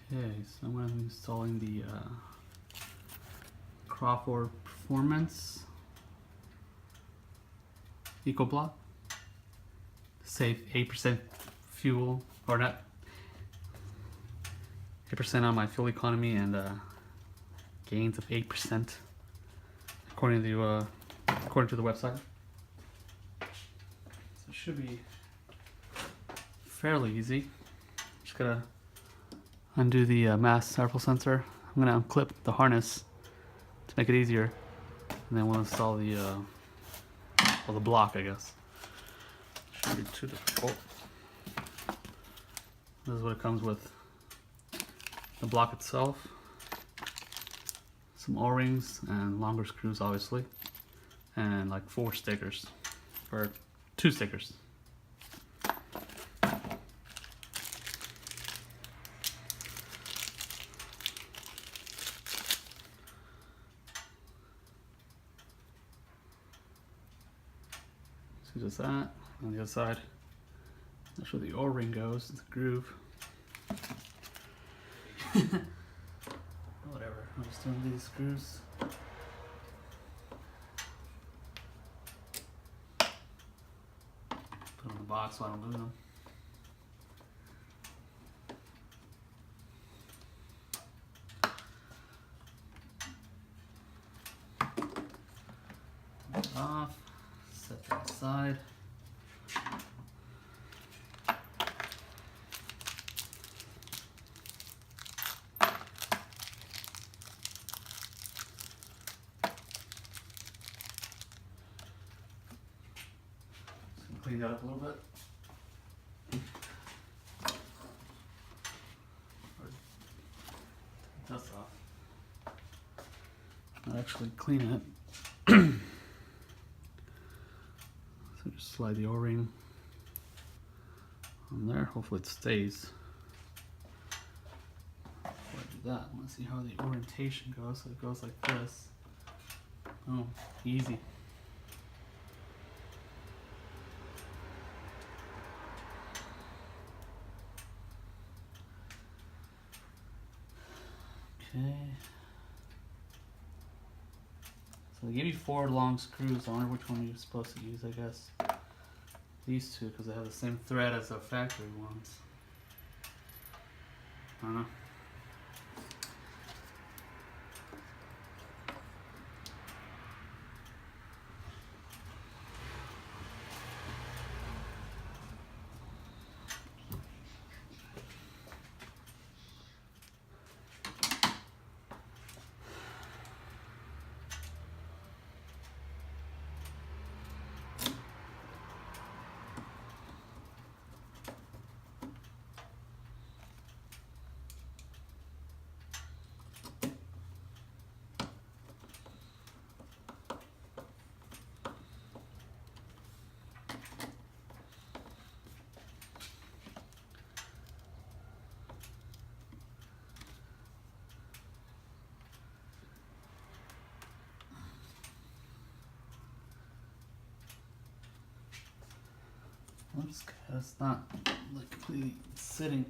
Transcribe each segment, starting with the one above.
Okay, so I'm going to be installing the Crawford Performance Eco-Block. Save 8% fuel, or not 8% on my fuel economy, and gains of 8% according to the website. So it should be fairly easy. Just gotta undo the mass sample sensor. I'm gonna unclip the harness to make it easier, and then we'll install the block, I guess. Shouldn't be too difficult. This is what it comes with: the block itself, some O-rings and longer screws, obviously, and like 4 stickers, or 2 stickers. So just that. On the other side, that's where the O-ring goes, the groove. Whatever, I'm just doing these screws. Put them in the box so I don't lose them. Put it off, set that aside. Clean that up a little bit. Dust off. I'll actually clean it. So just slide the O-ring on there. Hopefully it stays. Before I do that, I want to see how the orientation goes. So it goes like this. Oh, easy. Okay. So they give you 4 long screws. I wonder which one you're supposed to use, I guess. These 2, because they have the same thread as the factory ones. I don't know. Oops, it's not like completely sitting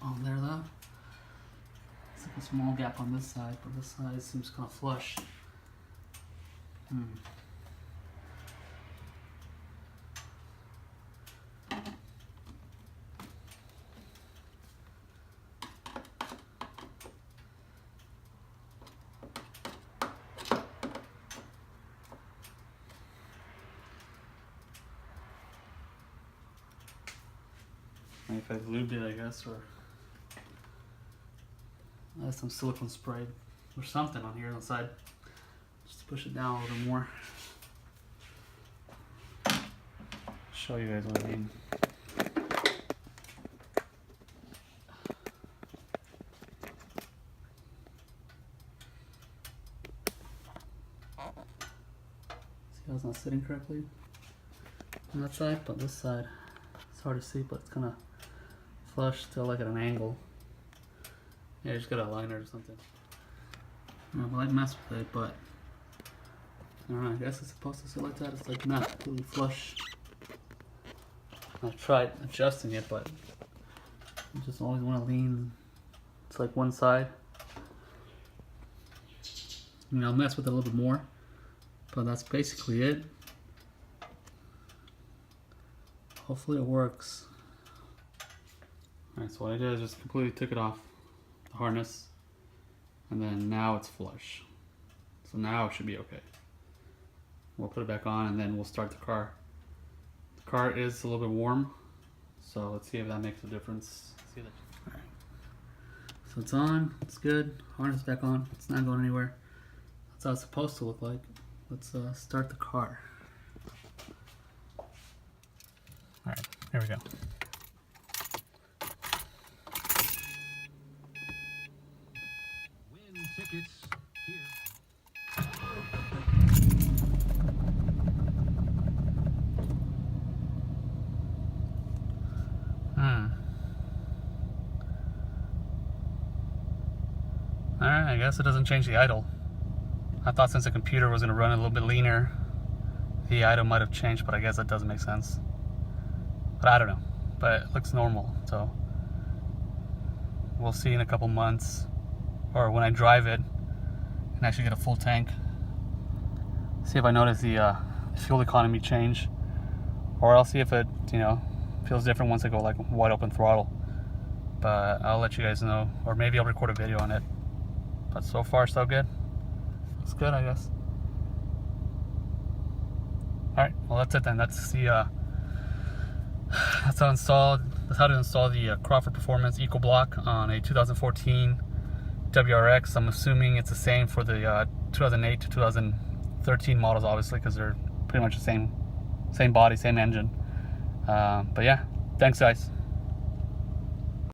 on there though. It's like a small gap on this side, but this side seems kind of flush. If I've lubed it, I guess, or I have some silicone spray or something on here on the side, just to push it down a little more. Show you guys what I mean. See how it's not sitting correctly on that side, but this side, it's hard to see, but it's kind of flush, still like at an angle. Yeah, just got a liner or something. I might mess with it, but I don't know, I guess it's supposed to sit like that. It's like not completely flush. I've tried adjusting it, but you just always want to lean It's like one side. I mean, I'll mess with it a little bit more, but that's basically it. Hopefully it works. Alright, so what I did is just completely took it off the harness, and then now it's flush. So now it should be okay. We'll put it back on and then we'll start the car. The car is a little bit warm, so let's see if that makes a difference. Alright. So it's on, it's good. Harness back on, it's not going anywhere. That's how it's supposed to look like. Let's start the car. Alright, here we go. Win tickets here. Alright, I guess it doesn't change the idle. I thought since the computer was going to run a little bit leaner, the idle might have changed, but I guess that doesn't make sense. But I don't know. But it looks normal, so we'll see in a couple months, or when I drive it and actually get a full tank. See if I notice the fuel economy change, or I'll see if it, feels different once I go like wide open throttle. But I'll let you guys know, or maybe I'll record a video on it. But so far, so good. Looks good, I guess. Alright, well that's it then. That's the that's how to install the Crawford Performance Eco-Block on a 2014 WRX. I'm assuming it's the same for the 2008 to 2013 models, obviously, because they're pretty much the same body, same engine. But yeah, thanks guys.